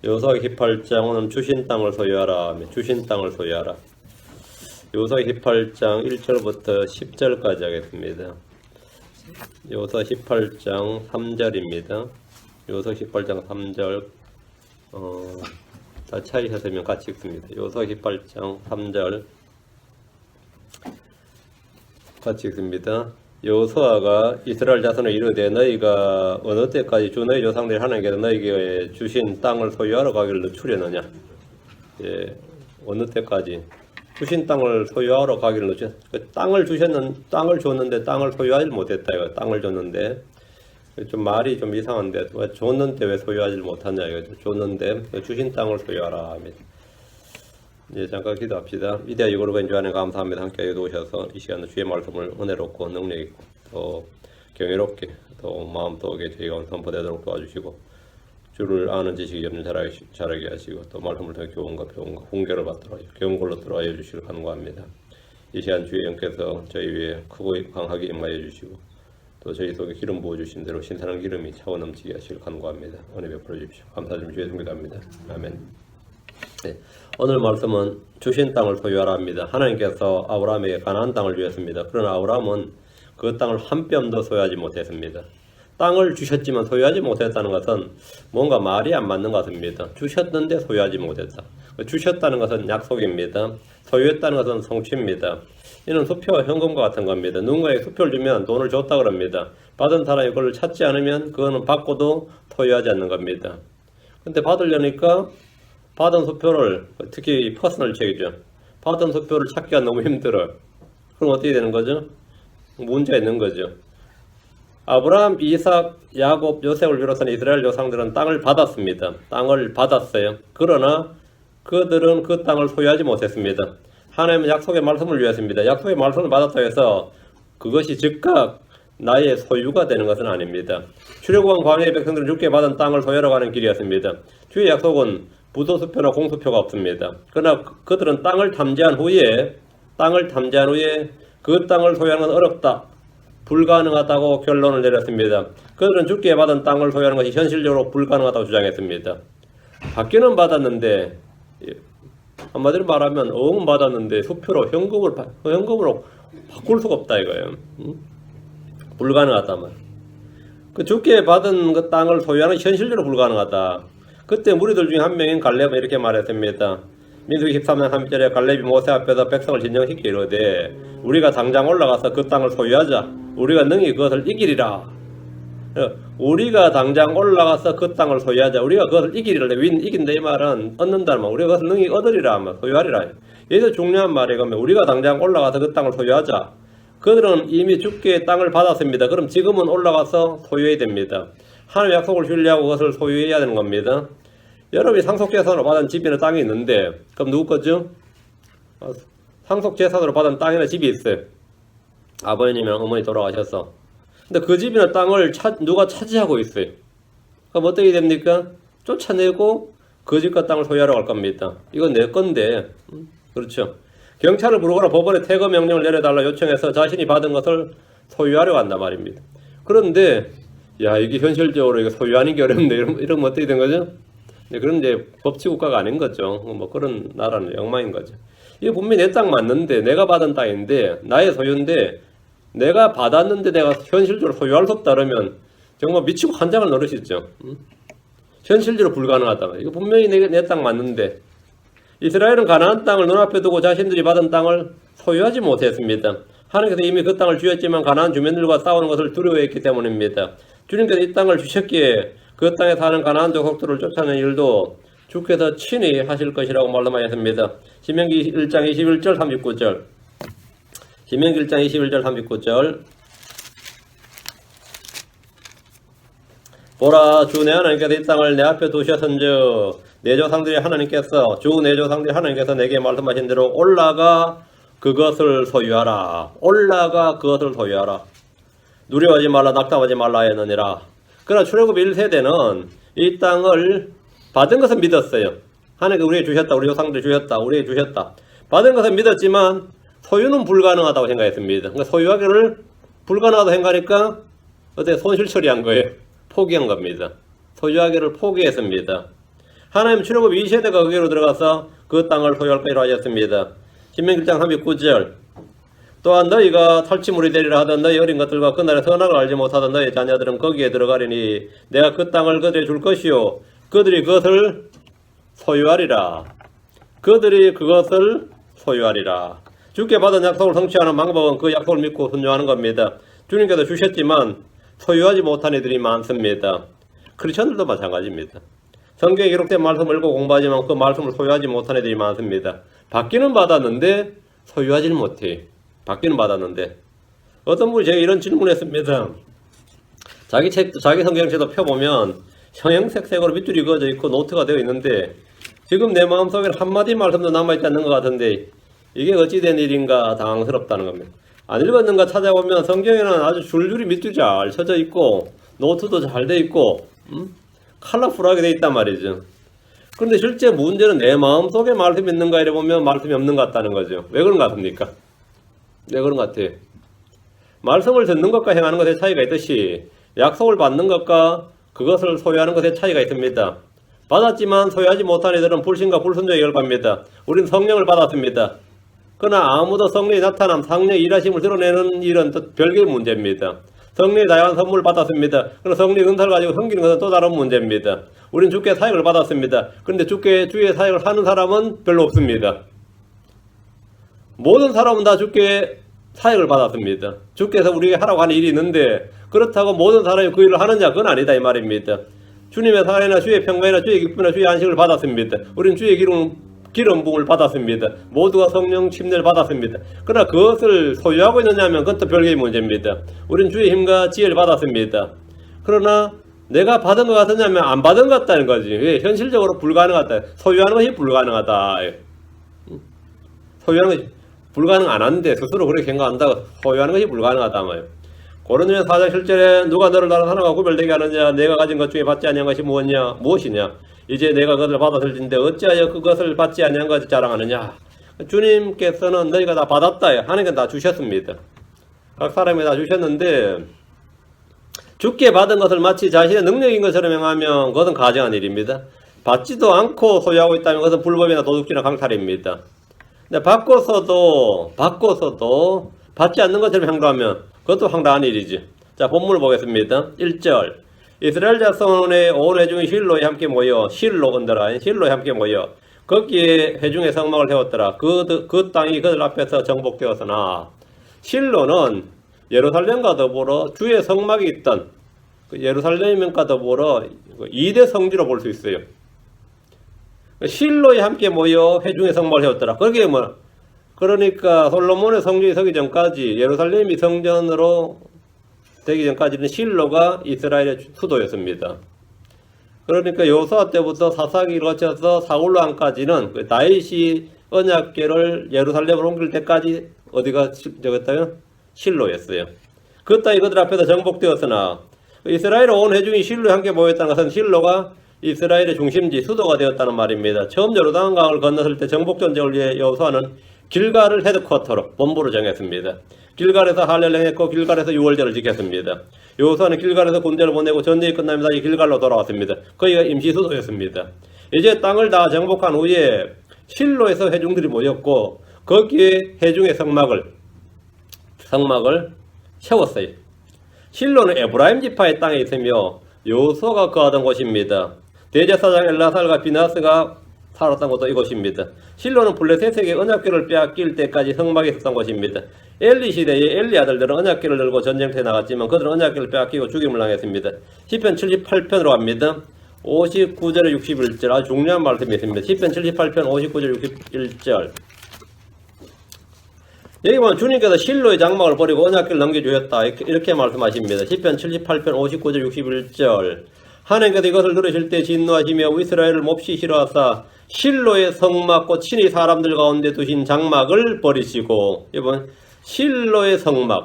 요소의 18장 오늘 주신 땅을 소유하라. 주신 땅을 소유하라. 요소의 18장 1절부터 10절까지 하겠습니다. 요소 18장 3절입니다. 요소 18장 3절 다 찾으셨으면 같이 읽습니다. 요소 18장 3절 같이 읽습니다. 여호수아가 이스라엘 자손을 이르되 너희가 어느 때까지 주 너희 조상들이 하나님께서 너희에게 주신 땅을 소유하러 가기를 늦추려느냐. 예, 어느 때까지 주신 땅을 소유하러 가기를 늦추. 땅을 줬는데 땅을 소유하지 못했다. 이거 땅을 줬는데 좀 말이 좀 이상한데 왜 줬는데 왜 소유하지 못하냐 이거죠. 줬는데 주신 땅을 소유하라 합니다. 이제 잠깐 기도합시다. 이대하 이거로 간주하는 감사합니다. 함께 도우셔서 이 시간에 주의 말씀을 은혜롭고 능력있고 또 경이롭게 또 마음속에 저희가 선포되도록 도와주시고 주를 아는 지식이 없는 자라게 하시고 또 말씀을 통해 교훈과 배움과 훈계를 받도록 경골로 들어와여 주시길 간구합니다. 이 시간 주의 영께서 저희 위에 크고 강하게 임하여 주시고 또 저희 속에 기름 부어주신 대로 신선한 기름이 차고 넘치게 하시길 간구합니다. 은혜 베풀어 주십시오. 감사드리며 주의 이름으로 기도합니다. 아멘. 네, 오늘 말씀은 주신 땅을 소유하라 합니다. 하나님께서 아브라함에게 가나안 땅을 주셨습니다. 그러나 아브라함은 그 땅을 한 뼘도 소유하지 못했습니다. 땅을 주셨지만 소유하지 못했다는 것은 뭔가 말이 안 맞는 것 같습니다. 주셨는데 소유하지 못했다. 주셨다는 것은 약속입니다. 소유했다는 것은 성취입니다. 이는 수표와 현금과 같은 겁니다. 누군가에게 수표를 주면 돈을 줬다 그럽니다. 받은 사람이 그걸 찾지 않으면 그거는 받고도 소유하지 않는 겁니다. 근데 받으려니까 받은 수표를, 특히 퍼스널 책이죠. 받은 수표를 찾기가 너무 힘들어요. 그럼 어떻게 되는 거죠? 문제가 있는 거죠. 아브라함, 이삭, 야곱, 요셉을 비롯한 이스라엘 조상들은 땅을 받았습니다. 땅을 받았어요. 그러나 그들은 그 땅을 소유하지 못했습니다. 하나님은 약속의 말씀을 주셨습니다. 약속의 말씀을 받았다고 해서 그것이 즉각 나의 소유가 되는 것은 아닙니다. 출애굽한 광야의 백성들은 주께 받은 땅을 소유하러 가는 길이었습니다. 주의 약속은 부도수표나 공수표가 없습니다. 그러나 그들은 땅을 탐지한 후에 그 땅을 소유하는 건 어렵다, 불가능하다고 결론을 내렸습니다. 그들은 주께 받은 땅을 소유하는 것이 현실적으로 불가능하다고 주장했습니다. 받기는 받았는데, 한마디로 말하면 어음 받았는데 수표로 현금으로 바꿀 수가 없다 이거예요. 불가능하다 말. 그 주께 받은 그 땅을 소유하는 현실적으로 불가능하다. 그때 무리들 중에 한 명인 갈렙은 이렇게 말했습니다. 민수기 13장 3절에 갈렙이 모세 앞에서 백성을 진정시켜 이르되 우리가 당장 올라가서 그 땅을 소유하자. 우리가 능히 그것을 이기리라. 우리가 당장 올라가서 그 땅을 소유하자. 우리가 그것을 이기리라. 이긴다 이 말은 얻는다는 말. 우리가 그것을 능히 얻으리라. 소유하리라. 여기서 중요한 말이 그러면 우리가 당장 올라가서 그 땅을 소유하자. 그들은 이미 주께 땅을 받았습니다. 그럼 지금은 올라가서 소유해야 됩니다. 하나님의 약속을 주려고 그것을 소유해야 되는 겁니다. 여러분이 상속재산으로 받은 집이나 땅이 있는데 그럼 누구 거죠? 상속재산으로 받은 땅이나 집이 있어요. 아버님이나 어머니 돌아가셔서. 근데 그 집이나 땅을 누가 차지하고 있어요. 그럼 어떻게 됩니까? 쫓아내고 그 집과 땅을 소유하러 갈 겁니다. 이건 내 건데. 그렇죠. 경찰을 부르거나 법원에 퇴거 명령을 내려달라 요청해서 자신이 받은 것을 소유하려고 한단 말입니다. 그런데 야 이게 현실적으로 이거 소유하는 게 어렵네. 이러면 어떻게 된 거죠? 그런 이제 법치국가가 아닌 거죠. 뭐 그런 나라는 엉망인 거죠. 이게 분명히 내 땅 맞는데 내가 받은 땅인데 나의 소유인데 내가 받았는데 내가 현실적으로 소유할 수 없다 그러면 정말 미치고 환장을 노릇이죠. 현실적으로 불가능하다. 이거 분명히 내 땅 맞는데 이스라엘은 가나안 땅을 눈앞에 두고 자신들이 받은 땅을 소유하지 못했습니다. 하나님께서 이미 그 땅을 주셨지만 가나안 주민들과 싸우는 것을 두려워했기 때문입니다. 주님께서 이 땅을 주셨기에 그 땅에 사는 가나안 족속들을 쫓아내는 일도 주께서 친히 하실 것이라고 말씀하셨습니다. 신명기 1장 21절 39절 신명기 1장 21절 39절 보라 주 내 하나님께서 이 땅을 내 앞에 두셨은즉 내 조상들이 하나님께서 내게 말씀하신 대로 올라가 그것을 소유하라. 올라가 그것을 소유하라. 두려워하지 말라 낙담하지 말라 했느니라. 그러나 출애굽 1세대는 이 땅을 받은 것은 믿었어요. 하나님께서 우리에게 주셨다. 우리 조상들이 주셨다. 우리에게 주셨다. 받은 것은 믿었지만 소유는 불가능하다고 생각했습니다. 그러니까 소유하기를 불가능하다고 생각하니까 어떻게 손실 처리한 거예요. 포기한 겁니다. 소유하기를 포기했습니다. 하나님 출애굽 2세대가 거기로 들어가서 그 땅을 소유할 것이라고 하셨습니다. 신명기 1장 39절. 또한 너희가 탈취물이 되리라 하던 너희 어린 것들과 그날의 선악을 알지 못하던 너희 자녀들은 거기에 들어가리니 내가 그 땅을 그들에게 줄 것이요 그들이 그것을 소유하리라. 그들이 그것을 소유하리라. 주께 받은 약속을 성취하는 방법은 그 약속을 믿고 순종하는 겁니다. 주님께서 주셨지만 소유하지 못한 이들이 많습니다. 크리스천들도 마찬가지입니다. 성경에 기록된 말씀을 읽고 공부하지만 그 말씀을 소유하지 못한 애들이 많습니다. 받기는 받았는데 소유하지는 못해. 받기는 받았는데. 어떤 분이 제가 이런 질문했습니다. 자기 성경책도 펴보면 형형색색으로 밑줄이 그어져 있고 노트가 되어 있는데 지금 내 마음속에 한마디 말씀도 남아있지 않는 것 같은데 이게 어찌된 일인가 당황스럽다는 겁니다. 안 읽었는가 찾아보면 성경에는 아주 줄줄이 밑줄이 잘 쳐져 있고 노트도 잘 돼 있고 컬러풀하게 돼 있단 말이죠. 그런데 실제 문제는 내 마음속에 말씀이 있는가 이래 보면 말씀이 없는 것 같다는 거죠. 왜 그런 것 같습니까? 왜 그런 것 같아요? 말씀을 듣는 것과 행하는 것에 차이가 있듯이 약속을 받는 것과 그것을 소유하는 것에 차이가 있습니다. 받았지만 소유하지 못한 이들은 불신과 불순종에 결합합니다. 우리는 성령을 받았습니다. 그러나 아무도 성령이 나타남, 성령의 일하심을 드러내는 일은 또 별개의 문제입니다. 성령의 다양한 선물을 받았습니다. 그러나 성령의 은사를 가지고 섬기는 것은 또 다른 문제입니다. 우리는 주께 사역을 받았습니다. 그런데 주의 사역을 하는 사람은 별로 없습니다. 모든 사람은 다 주께 사역을 받았습니다. 주께서 우리에게 하라고 하는 일이 있는데 그렇다고 모든 사람이 그 일을 하느냐? 그건 아니다 이 말입니다. 주님의 사랑이나 주의 평강이나 주의 기쁨이나 주의 안식을 받았습니다. 우리는 주의 기름 부음을 받았습니다. 모두가 성령 침례를 받았습니다. 그러나 그것을 소유하고 있느냐 하면 그것도 별개의 문제입니다. 우리는 주의 힘과 지혜를 받았습니다. 그러나 내가 받은 것 같느냐면 안 받은 것 같다는 거지. 왜? 현실적으로 불가능하다. 소유하는 것이 불가능하다. 소유하는 것이 불가능 안 하는데 스스로 그렇게 생각한다고 소유하는 것이 불가능하다 말이에요. 고린도전서 4장 7절에 누가 너를 다른 사람과 구별되게 하느냐 내가 가진 것 중에 받지 아니한 것이 무엇이냐 이제 내가 그것을 받았을진데 어찌하여 그것을 받지 아니한 것을 자랑하느냐. 주님께서는 너희가 다 받았다. 하나님께서 다 주셨습니다. 각 사람이 다 주셨는데 주께 받은 것을 마치 자신의 능력인 것처럼 행하면 그것은 가증한 일입니다. 받지도 않고 소유하고 있다면 그것은 불법이나 도둑질이나 강탈입니다. 근데 바꿔서도 받지 않는 것처럼 행동하면 그것도 황당한 일이지. 자, 본문을 보겠습니다. 1절. 이스라엘 자손의 온 회중이 실로에 함께 모여 실로에 함께 모여 거기에 회중의 성막을 세웠더라. 그 땅이 그들 앞에서 정복되었으나 실로는 예루살렘과 더불어 주의 성막이 있던 예루살렘과 더불어 2대 성지로 볼 수 있어요. 실로에 함께 모여 회중의 성막을 세웠더라. 그게 그러니까 솔로몬의 성전이 서기 전까지 예루살렘이 성전으로 되기 전까지는 실로가 이스라엘의 수도였습니다. 그러니까 여호수아 때부터 사사기를 거쳐서 사울왕까지는 다윗이 언약궤를 예루살렘으로 옮길 때까지 어디가 저겼다요? 실로였어요. 그 땅이 그들 앞에서 정복되었으나 이스라엘 온 회중이 실로에 함께 모였다는 것은 실로가 이스라엘의 중심지 수도가 되었다는 말입니다. 처음 요르단강을 건넜을 때 정복 전쟁을 위해 여호수아는 길갈을 헤드쿼터로 본부로 정했습니다. 길갈에서 할례를 행했고 길갈에서 유월절을 지켰습니다. 여호수아는 길갈에서 군대를 보내고 전쟁이 끝나면 다시 길갈로 돌아왔습니다. 거기가 임시 수도였습니다. 이제 땅을 다 정복한 후에 실로에서 회중들이 모였고 거기에 회중의 성막을 세웠어요. 실로는 에브라임 지파의 땅에 있으며 여호수아가 거하던 곳입니다. 대제사장 엘라살과 비나스가 살았던 곳도 이곳입니다. 실로는 블레셋에게 언약궤를 빼앗길 때까지 성막에 있었던 곳입니다. 엘리 시대에 엘리 아들들은 언약궤를 들고 전쟁터에 나갔지만 그들은 언약궤를 빼앗기고 죽임을 당했습니다. 시편 78편으로 갑니다. 59절에 61절 아주 중요한 말씀이 있습니다. 시편 78편 59절 61절 여기 보면 주님께서 실로의 장막을 버리고 언약궤를 넘겨주셨다 이렇게 말씀하십니다. 시편 78편 59절 61절 하나님께서 이것을 들으실 때 진노하시며 이스라엘을 몹시 싫어하사 실로의 성막과 친히 사람들 가운데 두신 장막을 버리시고 이번 실로에 있던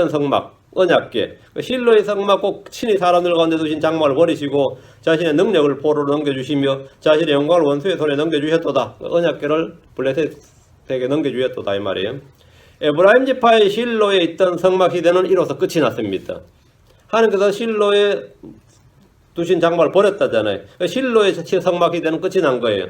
성막 언약궤 실로의 성막 꼭 친히 사람들 가운데 두신 장막을 버리시고 자신의 능력을 포로로 넘겨주시며 자신의 영광을 원수의 손에 넘겨주셨도다. 언약궤를 블레셋에게 넘겨주셨도다 이 말이에요. 에브라임 지파의 실로에 있던 성막 시대는 이로써 끝이 났습니다. 하나님께서 실로에 두신 장막을 버렸다잖아요. 실로의 성막이 되는 끝이 난 거예요.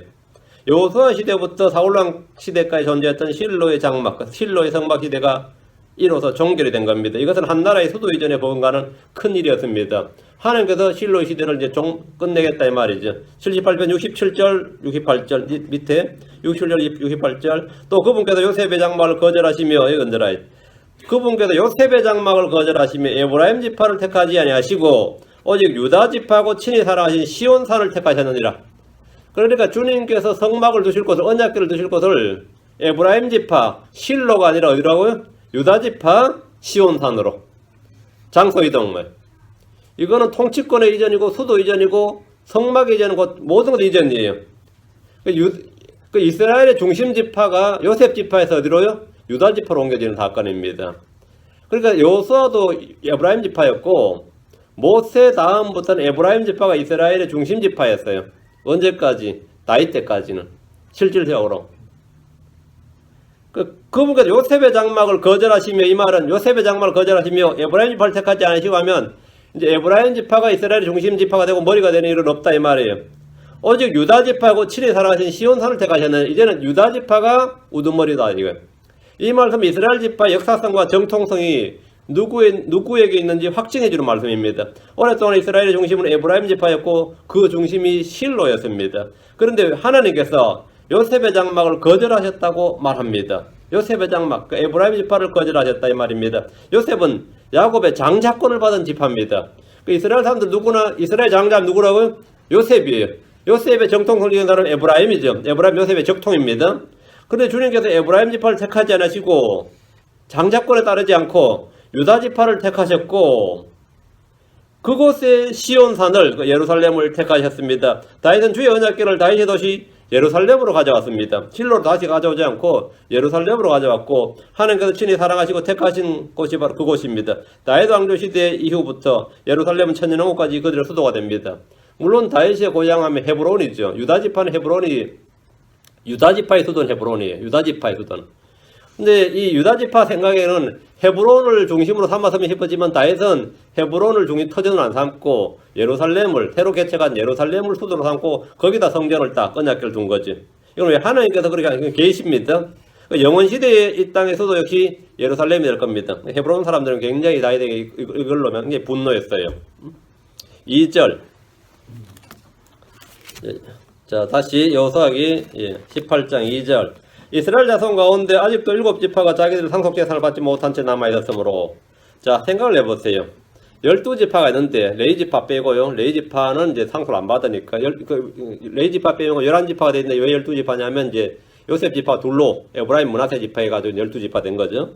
여호수아 시대부터 사울왕 시대까지 존재했던 실로의 장막, 실로의 성막 시대가 이로써 종결이 된 겁니다. 이것은 한 나라의 수도 이전에 버금가는 큰 일이었습니다. 하나님께서 실로의 시대를 이제 끝내겠다 이 말이죠. 78편 67절, 68절 밑에 67절, 68절 또 그분께서 요셉의 장막을 거절하시며 이건들아 그분께서 요셉의 장막을 거절하시며 에브라임 지파를 택하지 아니하시고 오직 유다 지파하고 친히 사랑하신 시온산을 택하셨느니라. 그러니까 주님께서 성막을 두실 곳을 언약궤를 두실 곳을 에브라임 지파 실로가 아니라 어디라고요? 유다 지파 시온산으로 장소 이동을. 이거는 통치권의 이전이고 수도 이전이고 성막 이전이고 모든 것 이전이에요. 그 이스라엘의 중심 지파가 요셉 지파에서 어디로요? 유다 지파로 옮겨지는 사건입니다. 그러니까 여호수아도 에브라임 지파였고 모세 다음부터는 에브라임 지파가 이스라엘의 중심 지파였어요. 언제까지? 다윗 때까지는 실질적으로. 그분께서 요셉의 장막을 거절하시며 이 말은 요셉의 장막을 거절하시며 에브라임 지파를 택하지 않으시고 하면 이제 에브라임 지파가 이스라엘의 중심 지파가 되고 머리가 되는 일은 없다 이 말이에요. 오직 유다 지파하고 친히 사랑하신 시온산을 택하셨는데 이제는 유다 지파가 우두머리다 이거. 이 말씀 이스라엘 지파의 역사성과 정통성이 누구에게 있는지 확증해 주는 말씀입니다. 오랫동안 이스라엘의 중심은 에브라임 지파였고 그 중심이 실로였습니다. 그런데 하나님께서 요셉의 장막을 거절하셨다고 말합니다. 요셉의 장막, 에브라임 지파를 거절하셨다 이 말입니다. 요셉은 야곱의 장자권을 받은 지파입니다. 이스라엘 사람들 누구나 이스라엘 장자는 누구라고요? 요셉이에요. 요셉의 정통성을 이은 사람은 에브라임이죠. 에브라임 요셉의 적통입니다. 그런데 주님께서 에브라임 지파를 택하지 않으시고 장자권에 따르지 않고 유다 지파를 택하셨고 그곳에 시온산을 예루살렘을 택하셨습니다. 다윗은 주의 언약궤를 다윗의 도시 예루살렘으로 가져왔습니다. 실로로 다시 가져오지 않고 예루살렘으로 가져왔고 하나님께서 친히 사랑하시고 택하신 곳이 바로 그곳입니다. 다윗 왕조 시대 이후부터 예루살렘은 천년왕국까지 그들의 수도가 됩니다. 물론 다윗의 고향하면 헤브론이죠. 유다 지파는 헤브론이 유다 지파의 수도는 헤브론이에요. 유다 지파의 수도는. 근데 이 유다 지파 생각에는 헤브론을 중심으로 삼았으면 싶었지만 다윗은 헤브론을 중심 터전을 안 삼고 예루살렘을 새로 개척한 예루살렘을 수도로 삼고 거기다 성전을 딱 언약궤를 둔 거지. 이건 왜 하나님께서 그렇게 하는 계십니다. 영원 시대에 이 땅의 수도 역시 예루살렘이 될 겁니다. 헤브론 사람들은 굉장히 다윗에게 이걸로 굉장히 분노했어요. 2절. 자, 다시 여호수아기 18장 2절. 이스라엘 자손 가운데 아직도 7지파가 자기들 상속재산을 받지 못한 채 남아있었으므로 자 생각을 해보세요. 12지파가 있는데 레위지파 빼고요. 레위지파는 이제 상속을 안 받으니까 레위지파 빼고 11지파가 되는데 왜 12지파냐면 이제 요셉 지파 둘로 에브라임 문하세 지파 해가지고 12지파 된 거죠.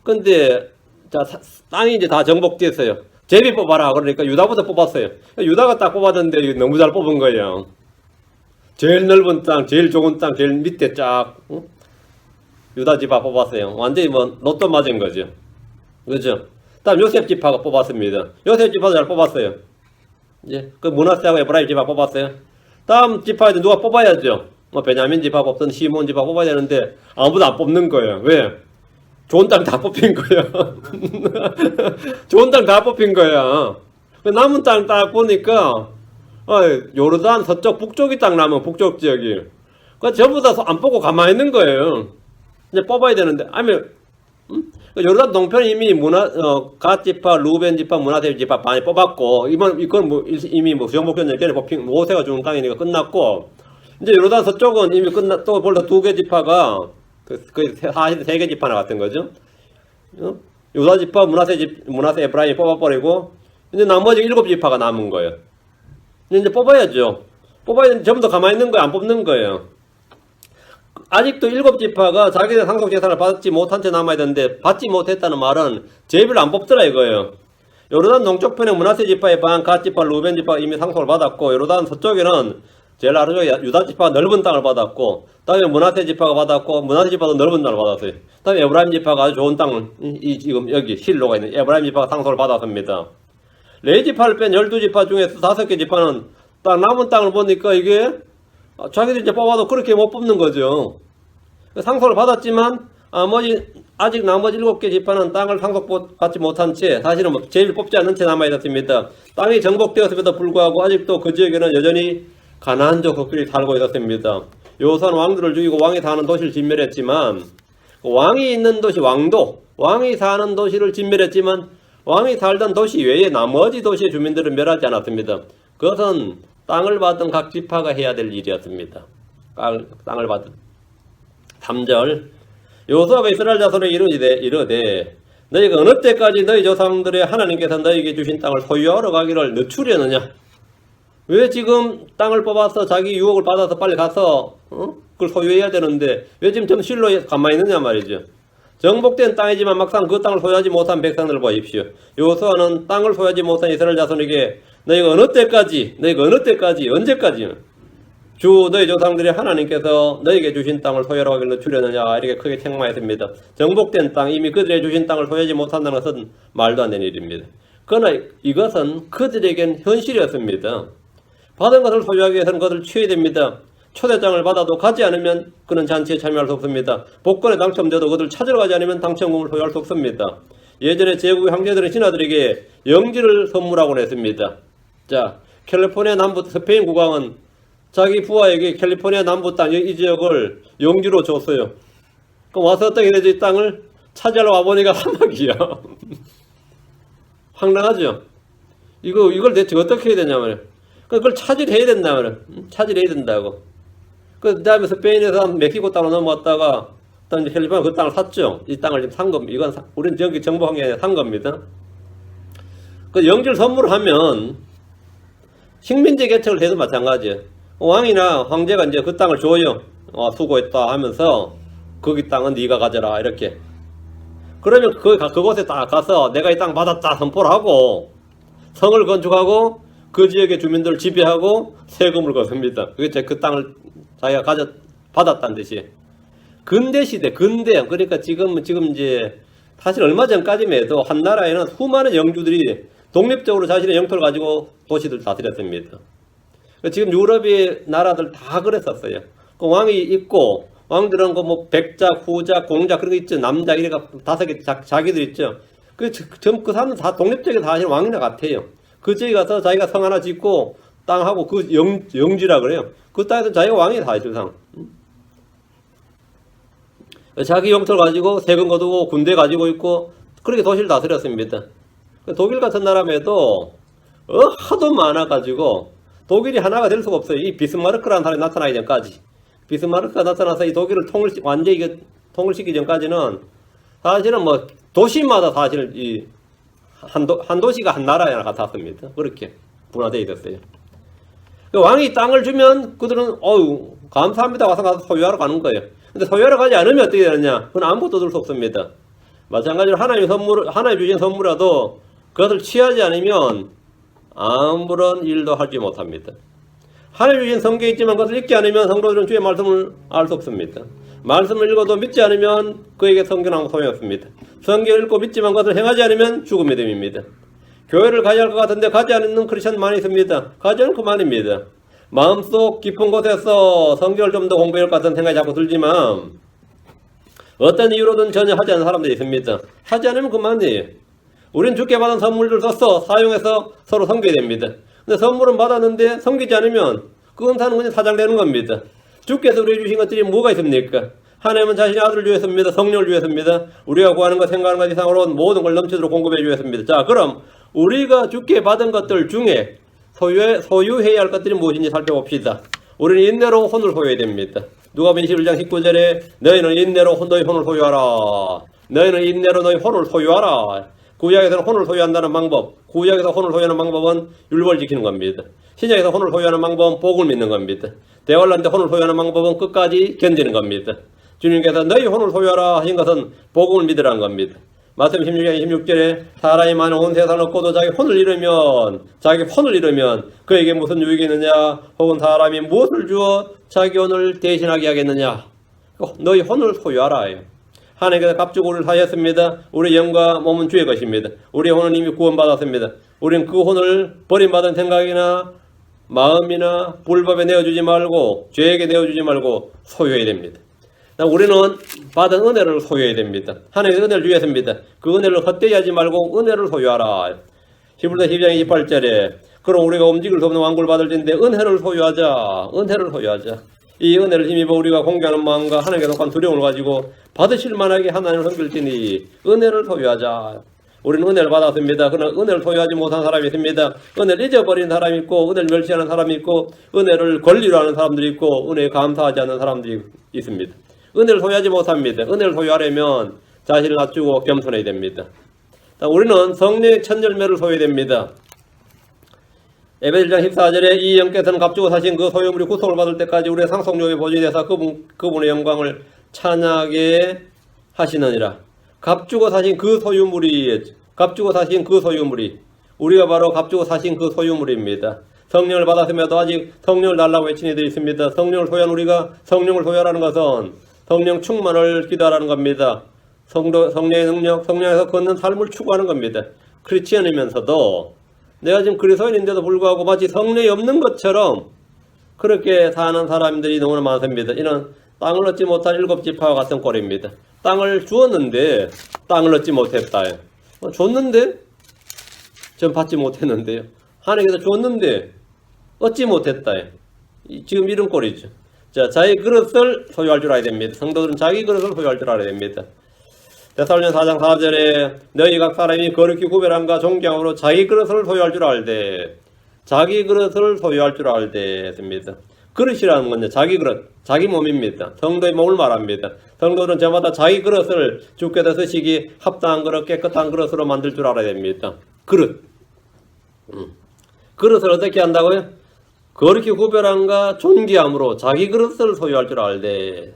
근데 자 땅이 이제 다 정복됐어요. 제비 뽑아라 그러니까 유다부터 뽑았어요. 유다가 딱 뽑았는데 너무 잘 뽑은 거예요. 제일 넓은 땅, 제일 좋은 땅, 제일 밑에 쫙 유다 지파 뽑았어요. 완전히 뭐 로또 맞은 거죠. 그죠? 다음 요셉 지파가 뽑았습니다. 요셉 지파도 잘 뽑았어요. 이제 그 문하세하고 에브라임 지파 뽑았어요. 다음 지파에도 누가 뽑아야죠. 뭐 베냐민 지파 뽑든 시몬 지파 뽑아야 되는데 아무도 안 뽑는 거예요. 왜? 좋은 땅 다 뽑힌 거예요. 좋은 땅 다 뽑힌 거야. 남은 땅 딱 보니까 요르단 서쪽 북쪽이 딱 남은 북쪽 지역이. 그 전부 다 안 뽑고 가만히 있는 거예요. 이제 뽑아야 되는데 아니면 요르단 동편 이미 갓 지파, 루벤 지파, 문하세 지파 많이 뽑았고 이건 뭐 이미 뭐 정복전 전에 뽑힌 모세가 주는 땅이니까 끝났고 이제 요르단 서쪽은 이미 또 벌써 2개 지파가 거의 3개 지파나 같은 거죠. 유다 지파, 문하세 에브라임이 뽑아버리고 이제 나머지 7지파가 남은 거예요. 이제 뽑아야죠. 뽑아야 되는데 전부 다 가만히 있는 거예요. 안 뽑는 거예요. 아직도 7지파가 자기들 상속재산을 받지 못한 채 남아야 되는데 받지 못했다는 말은 제비를 안 뽑더라 이거예요. 요르단 동쪽편에 문하세 지파의 반, 갓 지파, 루벤 지파가 이미 상속을 받았고 요르단 서쪽에는 제일 아래쪽에 유다 지파가 넓은 땅을 받았고 다음에 문하세 지파가 받았고 문하세 지파도 넓은 땅을 받았어요. 다음에 에브라임 지파가 아주 좋은 땅을 지금 여기 실로가 있는 에브라임 지파가 상속을 받았습니다. 레위지파를 뺀 12지파 중에서 5개 지파는 딱 남은 땅을 보니까 이게 자기들 이제 뽑아도 그렇게 못 뽑는 거죠. 상속을 받았지만 나머지 아직 나머지 7개 지파는 땅을 상속받지 못한 채 사실은 뭐 제일 뽑지 않는 채 남아있었습니다. 땅이 정복되었음에도 불구하고 아직도 그 지역에는 여전히 가나안족 족들이 살고 있었습니다. 여호수아는 왕들을 죽이고 왕이 사는 도시를 진멸했지만 왕이 있는 도시 왕이 사는 도시를 진멸했지만 왕이 살던 도시 외에 나머지 도시의 주민들은 멸하지 않았습니다. 그것은 땅을 받은 각 지파가 해야 될 일이었습니다. 땅을 받은 3절 여호수아가 이스라엘 자손에 이르되 너희가 어느 때까지 너희 조상들의 하나님께서 너희에게 주신 땅을 소유하러 가기를 늦추려느냐? 왜 지금 땅을 뽑아서 자기 유혹을 받아서 빨리 가서 그걸 소유해야 되는데 왜 지금 좀 실로 가만히 있느냐 말이죠. 정복된 땅이지만 막상 그 땅을 소유하지 못한 백성들을 보십시오. 여호수아는 땅을 소유하지 못한 이스라엘 자손에게 너희가 어느 때까지 언제까지 너희 조상들의 하나님께서 너희에게 주신 땅을 소유하러 가기를 늦추려느냐 이렇게 크게 책망했습니다. 정복된 땅, 이미 그들의 주신 땅을 소유하지 못한다는 것은 말도 안 되는 일입니다. 그러나 이것은 그들에겐 현실이었습니다. 받은 것을 소유하기 위해서는 그것을 취해야 됩니다. 초대장을 받아도 가지 않으면 그는 잔치에 참여할 수 없습니다. 복권에 당첨돼도 그것을 찾으러 가지 않으면 당첨금을 소유할 수 없습니다. 예전에 제국의 황제들은 신하들에게 영지를 선물하곤 했습니다. 자, 캘리포니아 남부 스페인 국왕은 자기 부하에게 캘리포니아 남부 땅 이 지역을 영지로 줬어요. 그럼 와서 어떻게 되지? 이 땅을 차지하러 와보니까 사막이야. 황당하죠? 이걸 대체 어떻게 해야 되냐면 그걸 차지해야 된다 말이야. 차지해야 된다고. 그 다음에 스페인에서 멕시코 땅으로 넘어왔다가 또 이제 캘리포니아 그 땅을 샀죠. 이 땅을 지금 산 겁니다. 이건 우리는 저기 정복한 게 아니라 산 겁니다. 그 영지를 선물하면 식민지 개척을 해도 마찬가지예요. 왕이나 황제가 이제 그 땅을 줘요. 수고했다 하면서 거기 땅은 네가 가져라 이렇게. 그러면 그곳에 딱 가서 내가 이 땅 받았다 선포를 하고 성을 건축하고 그 지역의 주민들을 지배하고 세금을 걷습니다. 그게 그 땅을 자기가 받았다는 뜻이에요. 근대 시대, 그러니까 지금 이제 사실 얼마 전까지만 해도 한 나라에는 수많은 영주들이 독립적으로 자신의 영토를 가지고 도시들 다스렸습니다. 지금 유럽의 나라들 다 그랬었어요. 그 왕이 있고 왕들은 뭐 백자, 후자, 공자 그런 거 있죠. 남자 이래가 5개 자기들 있죠. 그 사람들 다 독립적인 사실 왕이나 같아요. 그 지역에 가서 자기가 성 하나 짓고 땅하고 그 영지라 그래요. 그 땅에서 자기가 왕이 사실상. 자기 영토를 가지고 세금 거두고 군대 가지고 있고 그렇게 도시를 다스렸습니다. 독일 같은 나라에도 하도 많아가지고 독일이 하나가 될 수가 없어요. 이 비스마르크라는 사람이 나타나기 전까지. 비스마르크가 나타나서 이 독일을 완전히 통일시키기 전까지는 사실은 뭐 도시마다 사실 한 도시가 한 나라야 같았습니다. 그렇게 분화되어 있었어요. 왕이 땅을 주면 그들은 감사합니다 와서 가서 소유하러 가는 거예요. 근데 소유하러 가지 않으면 어떻게 되느냐? 그건 아무것도 얻을 수 없습니다. 마찬가지로 하나님이 주신 선물이라도 그것을 취하지 않으면 아무런 일도 하지 못합니다. 하나님이 주신 성경이 있지만 그것을 읽지 않으면 성도들은 주의 말씀을 알 수 없습니다. 말씀을 읽어도 믿지 않으면 그에게 성경은 아무 소용이 없습니다. 성경을 읽고 믿지만 그것을 행하지 않으면 죽음의 됨입니다. 교회를 가야 할 것 같은데 가지 않는 크리스천 많이 있습니다. 가지 않고 그만입니다. 마음속 깊은 곳에서 성경을 좀 더 공부해야 할 것 같은 생각이 자꾸 들지만 어떤 이유로든 전혀 하지 않는 사람들이 있습니다. 하지 않으면 그만이에요. 우린 주께 받은 선물을 써서 사용해서 서로 섬겨야 됩니다. 근데 선물은 받았는데 섬기지 않으면 그 은사는 그냥 사장되는 겁니다. 주께서 우리에게 주신 것들이 뭐가 있습니까? 하나님은 자신의 아들을 위해서입니다. 성령을 위해서입니다. 우리가 구하는 것, 생각하는 것 이상으로 모든 걸 넘치도록 공급해 주셨습니다. 자, 그럼 우리가 주께 받은 것들 중에 소유해야 할 것들이 무엇인지 살펴봅시다. 우리는 인내로 혼을 소유해야 됩니다. 누가복음 21장 19절에 너희는 인내로 너희 혼을 소유하라. 너희는 인내로 너희 혼을 소유하라. 구약에서는 혼을 소유한다는 방법, 구약에서 혼을 소유하는 방법은 율법을 지키는 겁니다. 신약에서 혼을 소유하는 방법은 복을 믿는 겁니다. 대환란 때 혼을 소유하는 방법은 끝까지 견디는 겁니다. 주님께서 너희 혼을 소유하라 하신 것은 복음을 믿으라는 겁니다. 마태복음 16장 26절에 사람이 많은 온 세상을 얻고도 자기 혼을 잃으면 그에게 무슨 유익이 있느냐? 혹은 사람이 무엇을 주어 자기 혼을 대신하게 하겠느냐? 너희 혼을 소유하라 해요. 하나님께서 값주고 우리를 사셨습니다. 우리 영과 몸은 주의 것입니다. 우리의 혼은 이미 구원받았습니다. 우리는 그 혼을 버림받은 생각이나 마음이나 불법에 내어주지 말고 죄에게 내어주지 말고 소유해야 됩니다. 우리는 받은 은혜를 소유해야 됩니다. 하나님의 은혜를 주셨습니다. 그 은혜를 헛되이 하지 말고 은혜를 소유하라. 히브리서 12장 28절에 그럼 우리가 움직일 수 없는 왕국을 받을 텐데 은혜를 소유하자. 은혜를 소유하자. 이 은혜를 힘입어 우리가 공개하는 마음과 하나님께 독한 두려움을 가지고 받으실 만하게 하나님을 섬길지니 은혜를 소유하자. 우리는 은혜를 받았습니다. 그러나 은혜를 소유하지 못한 사람이 있습니다. 은혜를 잊어버린 사람이 있고 은혜를 멸시하는 사람이 있고 은혜를 권리로 하는 사람들이 있고 은혜에 감사하지 않는 사람들이 있습니다. 은혜를 소유하지 못합니다. 은혜를 소유하려면 자신을 낮추고 겸손해야 됩니다. 우리는 성령의 첫 열매를 소유해야 됩니다. 에베소 1장 14절에 이 영께서는 값주고 사신 그 소유물이 구속을 받을 때까지 우리의 상속력에 보존이 돼서 그분의 영광을 찬양하게 하시느니라. 값주고 사신 그 소유물이 우리가 바로 값주고 사신 그 소유물입니다. 성령을 받았음에도 아직 성령을 달라고 외친 이들이 있습니다. 성령을 소유한 우리가 성령을 소유하라는 것은 성령 충만을 기도하라는 겁니다. 성령의 능력, 성령에서 걷는 삶을 추구하는 겁니다. 크리스천이면서도 내가 지금 그리스도인인데도 불구하고 마치 성령이 없는 것처럼 그렇게 사는 사람들이 너무나 많습니다. 이는 땅을 얻지 못한 일곱 지파와 같은 꼴입니다. 땅을 주었는데 땅을 얻지 못했다. 줬는데 전 받지 못했는데요. 하나님께서 줬는데 얻지 못했다. 지금 이런 꼴이죠. 자, 자기 그릇을 소유할 줄 알아야 됩니다. 성도들은 자기 그릇을 소유할 줄 알아야 됩니다. 데살로니가 4장 4절에 너희 각 사람이 거룩히 구별함과 존경함으로 자기 그릇을 소유할 줄 알되 자기 그릇을 소유할 줄 알되 했습니다. 그릇이라는 건요, 자기 그릇, 자기 몸입니다. 성도의 몸을 말합니다. 성도들은 저마다 자기 그릇을 주께서 쓰시기 합당한 그릇, 깨끗한 그릇으로 만들 줄 알아야 됩니다. 그릇. 그릇을 어떻게 한다고요? 거룩히 구별함과 존귀함으로 자기 그릇을 소유할 줄 알되.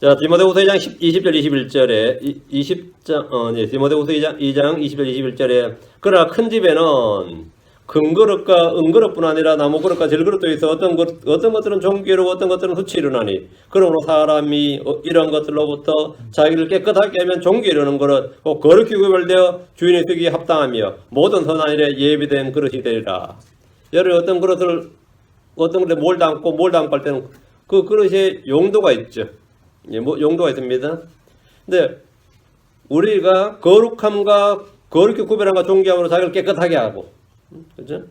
자, 디모데후서 2장 20절 21절에 디모데후서 2장 20절 21절에 그러나 큰 집에는 큰 그릇과 은그릇뿐 아니라 나무 그릇과 질그릇도 있어 어떤 것들은 종기로 어떤 것들은 흠이 이르나니 그러므로 사람이 이런 것들로부터 자기를 깨끗하게 하면 종기에 이르는 그릇 곧 거룩히 구별되어 주인의 쓰기에 합당하며 모든 선한 일에 예비된 그릇이 되리라. 여러분 어떤 그릇에 뭘 담고 할 때는 그 그릇에 용도가 있죠. 용도가 있습니다. 근데 우리가 거룩함과 거룩히 구별함과 존귀함으로 자기를 깨끗하게 하고, 그죠?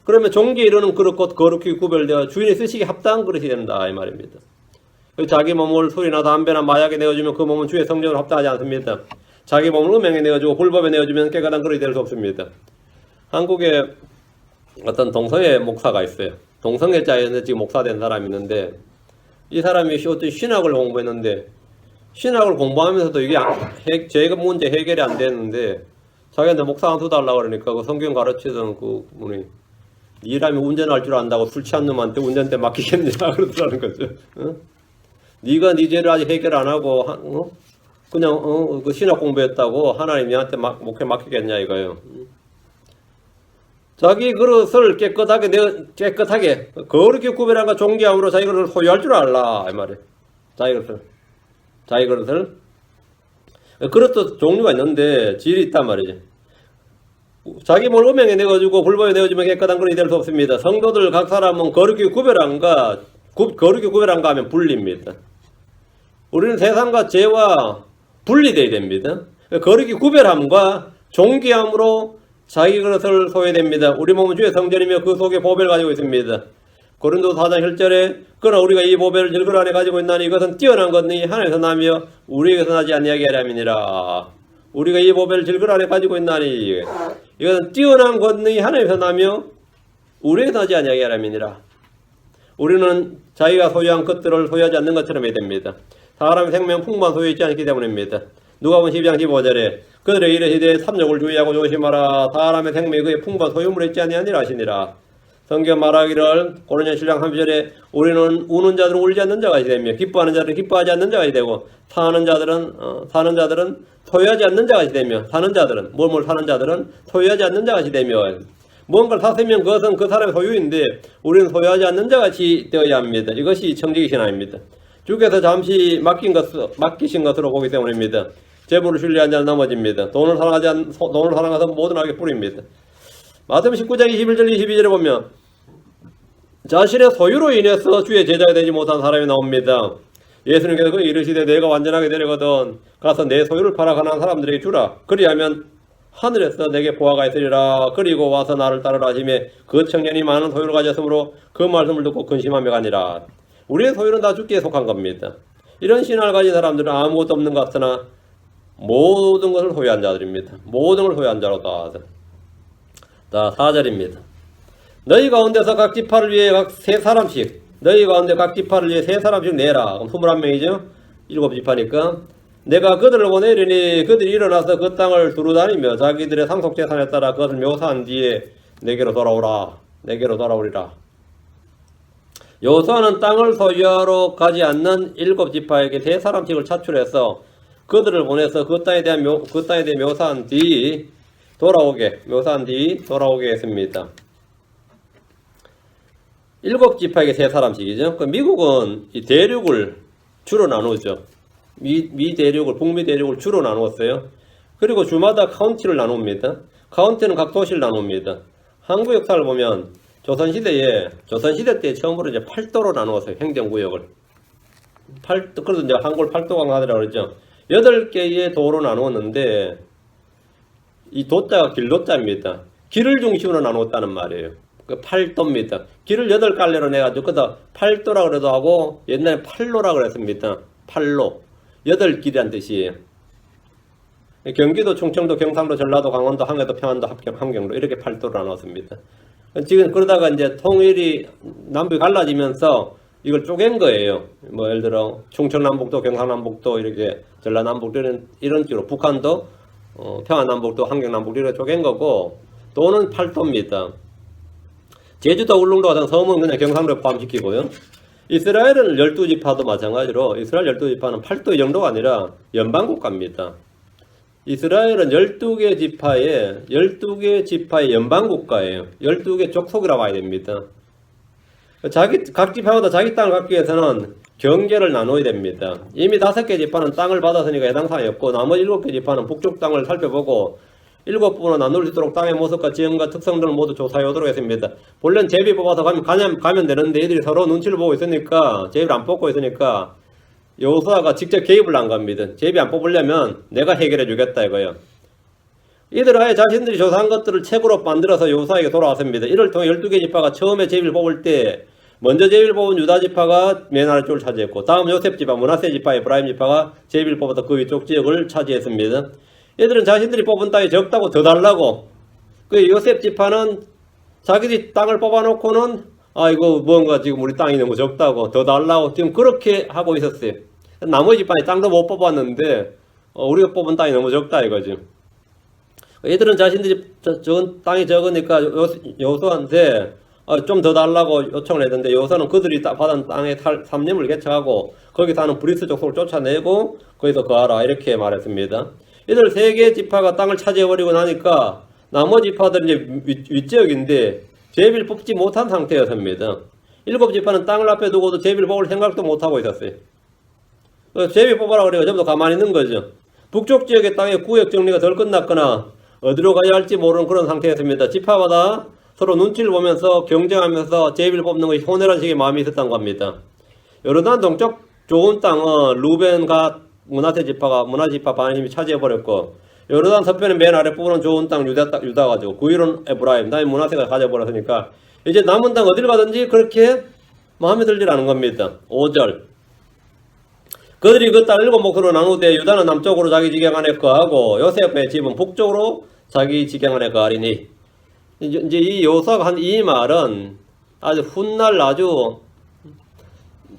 그러면 종기에 이르는 그릇 곧 거룩히 구별되어 주인이 쓰시기 합당한 그릇이 된다 이 말입니다. 자기 몸을 술이나 담배나 마약에 내어주면 그 몸은 주의 성전으로 합당하지 않습니다. 자기 몸을 음행에 내어주고 불법에 내어주면 깨끗한 그릇이 될 수 없습니다. 한국에 어떤 동성애 목사가 있어요. 동성애자였는데 지금 목사 된 사람이 있는데 이 사람이 어떤 신학을 공부했는데 신학을 공부하면서도 이게 죄가 문제 해결이 안 되는데 자기한테 목사 한 수 달라고 그러니까 그 성경 가르치던 그 분이 니라면 운전할 줄 안다고 술 취한 놈한테 운전대 맡기겠냐 그러더라는 거죠. 네가 네 죄를 아직 해결 안 하고 그냥 그 신학 공부했다고 하나님이 한테 목회 맡기겠냐 이거예요. 자기 그릇을 깨끗하게 거룩히 구별함과 존귀함으로 자기 그릇을 소유할 줄 알라 이 말이에요. 자기 그릇을 그릇도 종류가 있는데 질이 있단 말이죠. 자기 몸을 음행에 내어주고 불법에 내어주면 깨끗한 그릇이 될 수 없습니다. 성도들 각 사람은 거룩히 구별함과 하면 분리입니다. 우리는 세상과 죄와 분리되어야 됩니다. 거룩히 구별함과 존귀함으로 자기 그릇을 소유해야 됩니다. 우리 몸은 주의 성전이며 그 속에 보배를 가지고 있습니다. 고린도서 4장 1절에 그러나 우리가 이 보배를 질그릇 안에 가지고 있나니 이것은 뛰어난 것이 하나님에서 나며 우리에게서 나지 아니하게 하려함이니라. 우리가 이 보배를 질그릇 안에 가지고 있나니 이것은 뛰어난 것이 하나님에서 나며 우리에게서 나지 아니하게 하려함이니라. 우리는 자기가 소유한 것들을 소유하지 않는 것처럼 해야 됩니다. 사람의 생명 풍부한 소유있지 않기 때문입니다. 누가복음 12장 15절에 그들의 이르시되 삼육을 주의하고 조심하라. 사람의 생명이 그의 풍부한 소유물에 있지 아니하니라 하시니라. 성경 말하기를 고린도서 7장 30절에 우리는 우는 자들은 울지 않는 자가 되며 기뻐하는 자들은 기뻐하지 않는 자가 되고 사는 자들은 소유하지 않는 자가 되며 사는 자들은 소유하지 않는 자가 되며 무언가를 샀으면 그것은 그 사람의 소유인데 우리는 소유하지 않는 자같이 되어야 합니다. 이것이 청지기 신앙입니다. 주께서 잠시 맡기신 것으로 보기 때문입니다. 재물을 신뢰한 자는 넘어집니다. 돈을 사랑해서 모든 악에 뿌립니다. 마태복음 19장 21절 22절에 보면 자신의 소유로 인해서 주의 제자가 되지 못한 사람이 나옵니다. 예수님께서 그 이르시되 내가 완전하게 되려거든 가서 내 소유를 팔아 가난한 사람들에게 주라. 그리하면 하늘에서 내게 보화가 있으리라. 그리고 와서 나를 따르라 하시매 그 청년이 많은 소유를 가졌으므로 그 말씀을 듣고 근심하며 가니라. 우리의 소유는 다 주께 속한 겁니다. 이런 신앙을 가진 사람들은 아무것도 없는 것 같으나 모든 것을 소유한 자들입니다. 모든 걸 소유한 자로 다 4절입니다. 너희 가운데서 각 지파를 위해 각 세 사람씩 너희 가운데 각 지파를 위해 세 사람씩 내라. 그럼 21명이죠. 7지파니까 내가 그들을 보내리니 그들이 일어나서 그 땅을 두루 다니며 자기들의 상속재산에 따라 그것을 묘사한 뒤에 내게로 돌아오리라. 여호수아는 땅을 소유하러 가지 않는 7지파에게 세 사람씩을 차출해서 그들을 보내서 그 땅에 대해 묘사한 뒤 돌아오게 했습니다. 7지파에게 세 사람씩이죠. 미국은 이 대륙을 주로 나누죠. 북미 대륙을 주로 나누었어요. 그리고 주마다 카운티를 나눕니다. 카운티는 각 도시를 나눕니다. 한국 역사를 보면 조선시대 때 처음으로 이제 8도로 나누었어요. 행정구역을. 그래서 이제 한국을 8도강 하더라고 그러죠. 8개의 도로 나누었는데, 이 도자가 길도자입니다. 길을 중심으로 나누었다는 말이에요. 그 8도입니다. 길을 8갈래로 내가지고, 그다 8도라 그래도 하고, 옛날에 8로라 그랬습니다. 8로. 8길이란 뜻이에요. 경기도, 충청도, 경상도, 전라도, 강원도, 항해도, 평안도, 함경도 이렇게 8도로 나눴습니다. 지금 그러다가 이제 통일이 남북이 갈라지면서 이걸 쪼갠 거예요. 뭐 예를 들어 충청남북도, 경상남북도 이렇게 전라남북도 이런 식으로 북한도 평안남북도, 함경남북도 이렇게 쪼갠 거고 도는 8도입니다. 제주도, 울릉도 같은 섬은 그냥 경상도에 포함시키고요. 이스라엘은 12지파도 마찬가지로 이스라엘 12지파는 8도 정도가 아니라 연방국가입니다. 이스라엘은 12개 지파의 연방국가예요. 12개 족속이라고 봐야 됩니다. 각 지파마다 자기 땅을 갖기 위해서는 경계를 나눠야 됩니다. 이미 5개 지파는 땅을 받았으니까 해당 사항이 없고 나머지 7개 지파는 북쪽 땅을 살펴보고 7부로 나눌 수 있도록 땅의 모습과 지형과 특성들을 모두 조사해 오도록 했습니다. 본래는 제비 뽑아서 가면 되는데 애들이 서로 눈치를 보고 있으니까 제비를 안 뽑고 있으니까 여호수아가 직접 개입을 한 겁니다. 제비 안 뽑으려면 내가 해결해 주겠다 이거예요. 이들 아예 자신들이 조사한 것들을 책으로 만들어서 여호수아에게 돌아왔습니다. 이를 통해 12개 지파가 처음에 제비를 뽑을 때 먼저 제비를 뽑은 유다 지파가 맨 아래쪽을 차지했고 다음 요셉 지파, 므낫세 지파, 에브라임 지파가 제비를 뽑아서 그 위쪽 지역을 차지했습니다. 얘들은 자신들이 뽑은 땅이 적다고 더 달라고. 그 요셉 지파는 자기들이 땅을 뽑아놓고는 이거 뭔가 지금 우리 땅이 너무 적다고 더 달라고 지금 그렇게 하고 있었어요. 나머지 지파는 땅도 못 뽑았는데 우리가 뽑은 땅이 너무 적다 이거지. 얘들은 자신들이 땅이 적으니까 여호수아한테 좀 더 달라고 요청을 했는데 여호수아는 그들이 받은 땅에 삼림을 개척하고 거기 사는 브리스 족속을 쫓아내고 거기서 거하라 이렇게 말했습니다. 이들 3개 지파가 땅을 차지해버리고 나니까 나머지 지파들은 이제 윗지역인데 제비를 뽑지 못한 상태였습니다. 7지파는 땅을 앞에 두고도 제비를 뽑을 생각도 못하고 있었어요. 제비 뽑아라 그래요. 전부 다 가만히 있는 거죠. 북쪽 지역의 땅의 구역 정리가 덜 끝났거나 어디로 가야 할지 모르는 그런 상태였습니다. 지파마다 서로 눈치를 보면서 경쟁하면서 제비를 뽑는 것이 혼외란 식의 마음이 있었던 겁니다. 요르단 동쪽 좋은 땅은 루벤, 갓, 므낫세 지파 반이 차지해버렸고 요르단 서편의 맨 아래 부분은 좋은 땅 유다 가지고 그 위로는 에브라임, 다음에 므낫세가 가져버렸으니까 이제 남은 땅 어딜 가든지 그렇게 마음에 들질 않은 겁니다. 5절 그들이 그 땅을 7몫으로 나누되 유다는 남쪽으로 자기 지경 안에 거하고 요셉의 집은 북쪽으로 자기 지경 안에 거하리니 이제 이 여호수아가 한 이 말은 아주 훗날 아주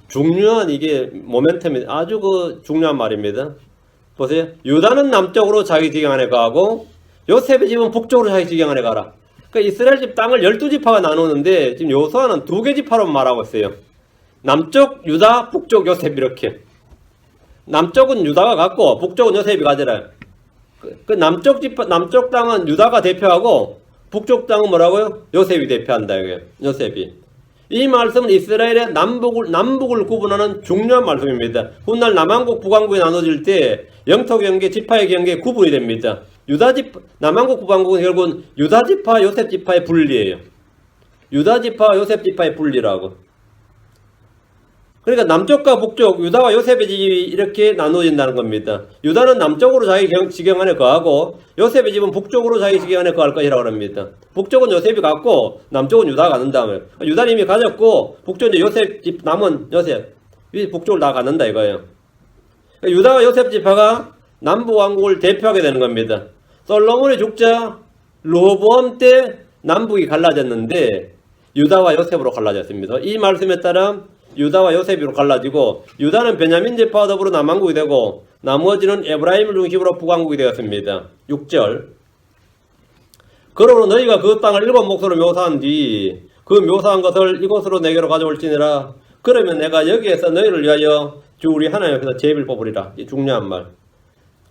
중요한 이게 모멘텀이 아주 중요한 말입니다. 보세요. 유다는 남쪽으로 자기 지경 안에 가고 요셉의 집은 북쪽으로 자기 지경 안에 가라. 그러니까 이스라엘 집 땅을 12지파가 나누는데 지금 여호수아는 2개 지파로 말하고 있어요. 남쪽 유다, 북쪽 요셉 이렇게. 남쪽은 유다가 갖고 북쪽은 요셉이 가져라. 그 남쪽 땅은 유다가 대표하고 북쪽 땅은 뭐라고요? 요셉이 대표한다 이거예요. 요셉이. 이 말씀은 이스라엘의 남북을 구분하는 중요한 말씀입니다. 훗날 남한국, 북한국이 나눠질 때 영토 경계, 지파의 경계에 구분이 됩니다. 남한국, 북한국은 결국은 유다 지파, 요셉 지파의 분리예요. 유다 지파, 요셉 지파의 분리라고. 그러니까 남쪽과 북쪽, 유다와 요셉의 집이 이렇게 나누어진다는 겁니다. 유다는 남쪽으로 자기 지경 안에 거하고 요셉의 집은 북쪽으로 자기 지경 안에 거할 것이라고 합니다. 북쪽은 요셉이 갖고 남쪽은 유다가 갖는다. 유다는 이미 가졌고 북쪽은 이제 요셉 집 남은 요셉 북쪽을 다 갖는다 이거예요. 그러니까 유다와 요셉 지파가 남부 왕국을 대표하게 되는 겁니다. 솔로몬이 죽자 르호보암 때 남북이 갈라졌는데 유다와 요셉으로 갈라졌습니다. 이 말씀에 따라 유다와 요셉으로 갈라지고 유다는 베냐민 지파와 더불어 남왕국이 되고 나머지는 에브라임을 중심으로 북왕국이 되었습니다. 6절 그러므로 너희가 그 땅을 7몫으로 묘사한 뒤 그 묘사한 것을 이곳으로 내게로 가져올지니라. 그러면 내가 여기에서 너희를 위하여 주 우리 하나님 앞에서 제비를 뽑으리라. 이 중요한 말.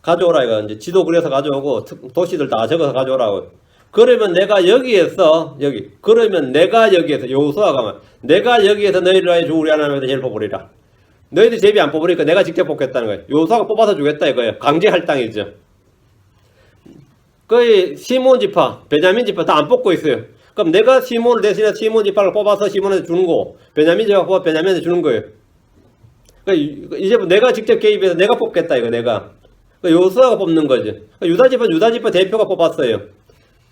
가져오라 이거 이제 지도 그려서 가져오고 도시들 다 적어서 가져오라고. 그러면 내가 여기에서 그러면 내가 여기에서 여호수아가 내가 여기에서 너희를 위하여 주 우리 하나님에서 제비를 뽑으리라. 너희들 제비 안 뽑으니까 내가 직접 뽑겠다는 거예요. 여호수아가 뽑아서 주겠다 이거예요. 강제 할당이죠. 거의 시몬 지파, 베냐민 지파 다 안 뽑고 있어요. 그럼 내가 시몬을 대신해 시몬 지파를 뽑아서 시몬한테 주는 거, 베냐민 지파 뽑아 베냐민한테 주는 거예요. 그러니까 이제 내가 직접 개입해서 내가 뽑겠다 이거 내가. 그러니까 여호수아가 뽑는 거지. 그러니까 유다 지파 대표가 뽑았어요.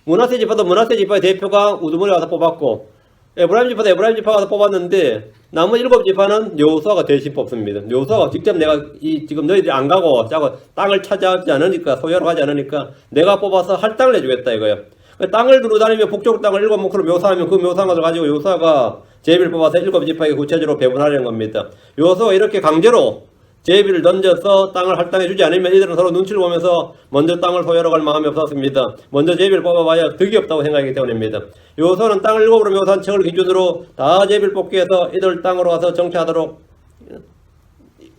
므낫세 지파도 므낫세 지파의 대표가 우두머리 가서 뽑았고 에브라임 지파도 에브라임 지파가 가서 뽑았는데 나머지 7지파는 여호수아가 대신 뽑습니다. 여호수아가 직접 내가 지금 너희들이 안 가고 자꾸 땅을 차지하지 않으니까 소유하러 가지 않으니까 내가 뽑아서 할당을 해주겠다 이거예요. 땅을 두루다니며 북쪽 땅을 7몫으로 묘사하면 그 묘사한 것을 가지고 여호수아가 제비를 뽑아서 7지파에게 구체적으로 배분하려는 겁니다. 여호수아가 이렇게 강제로 제비를 던져서 땅을 할당해 주지 않으면 이들은 서로 눈치를 보면서 먼저 땅을 소유하러 갈 마음이 없었습니다. 먼저 제비를 뽑아봐야 득이 없다고 생각하기 때문입니다. 여호수아는 땅을 7으로 묘사한 층을 기준으로 다 제비를 뽑기 위해서 이들 땅으로 가서 정치하도록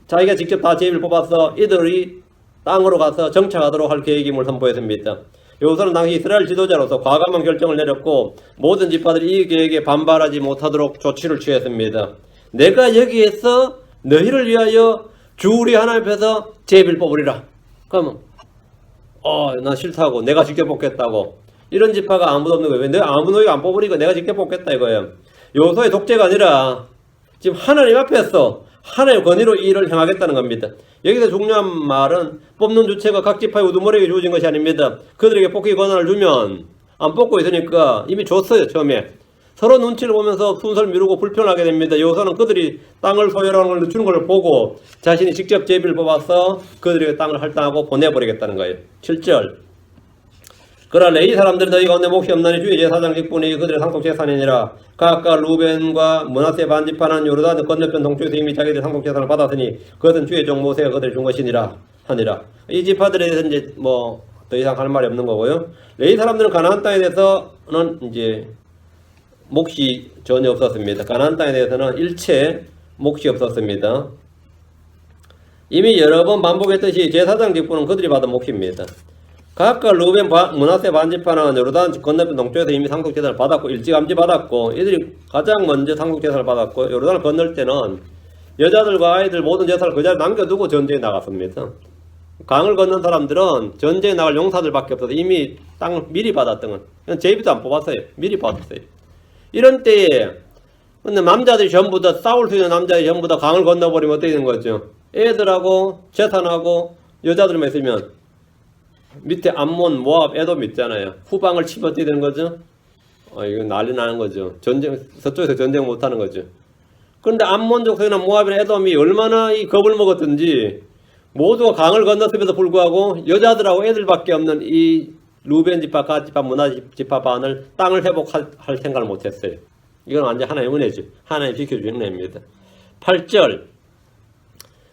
자기가 직접 다 제비를 뽑아서 이들이 땅으로 가서 정착하도록 할 계획임을 선보였습니다. 여호수아는 당시 이스라엘 지도자로서 과감한 결정을 내렸고 모든 지파들이 이 계획에 반발하지 못하도록 조치를 취했습니다. 내가 여기에서 너희를 위하여 주 우리 하나님 앞에서 제비를 뽑으리라. 그러면 나 싫다고 내가 직접 뽑겠다고 이런 지파가 아무도 없는 거예요. 왜 내가 아무도 안 뽑으니까 내가 직접 뽑겠다 이거예요. 여호수아의 독재가 아니라 지금 하나님 앞에서 하나님의 권위로 이 일을 행하겠다는 겁니다. 여기서 중요한 말은 뽑는 주체가 각 지파의 우두머리에게 주어진 것이 아닙니다. 그들에게 뽑기 권한을 주면 안 뽑고 있으니까 이미 줬어요. 처음에 서로 눈치를 보면서 순서를 미루고 불편하게 됩니다. 여호수아는 그들이 땅을 소유하는 걸 주는 걸 보고 자신이 직접 제비를 뽑아서 그들에게 땅을 할당하고 보내버리겠다는 거예요. 7절 그러나 레위 사람들은 너희 가운데 몫이 없나니 주의 제사장 직분이 그들의 상속 재산이니라. 각각 루벤과 므낫세 반지파는 요르단 건너편 동쪽에서 이미 자기들 상속 재산을 받았으니 그것은 주의 종 모세가 그들을 준 것이니라 하니라. 이 지파들에 대해서 이제 뭐 더 이상 할 말이 없는 거고요. 레위 사람들은 가나안 땅에 대해서는 이제 몫이 전혀 없었습니다. 가나안 땅에 대해서는 일체 몫이 없었습니다. 이미 여러 번 반복했듯이 제사장 직분은 그들이 받은 몫입니다. 각각 루벤, 므낫세 반지파는 요르단 건너편 동쪽에서 이미 상속재산을 받았고 일찌감치 받았고 이들이 가장 먼저 상속재산을 받았고 요르단을 건널 때는 여자들과 아이들 모든 재산을 그 자리에 남겨두고 전쟁에 나갔습니다. 강을 건넌 사람들은 전쟁에 나갈 용사들밖에 없어서 이미 땅을 미리 받았던 건 제비도 안 뽑았어요. 미리 받았어요. 이런 때에 근데 남자들이 전부 다 싸울 수 있는 남자들이 전부 다 강을 건너버리면 어떻게 되는 거죠? 애들하고 재산하고 여자들만 있으면 밑에 암몬, 모압, 에돔 있잖아요. 후방을 치면 어떻게 되는 거죠? 이거 난리 나는 거죠. 서쪽에서 전쟁 못 하는 거죠. 그런데 암몬 족속이나 모압이나 에돔이 얼마나 이 겁을 먹었든지 모두가 강을 건넜음에도 불구하고 여자들하고 애들밖에 없는 이 루벤 지파, 갓 지파, 므낫세 지파 반을 땅을 회복할 생각을 못했어요. 이건 완전 하나의 은혜죠. 하나님 지켜주는 은혜입니다. 8절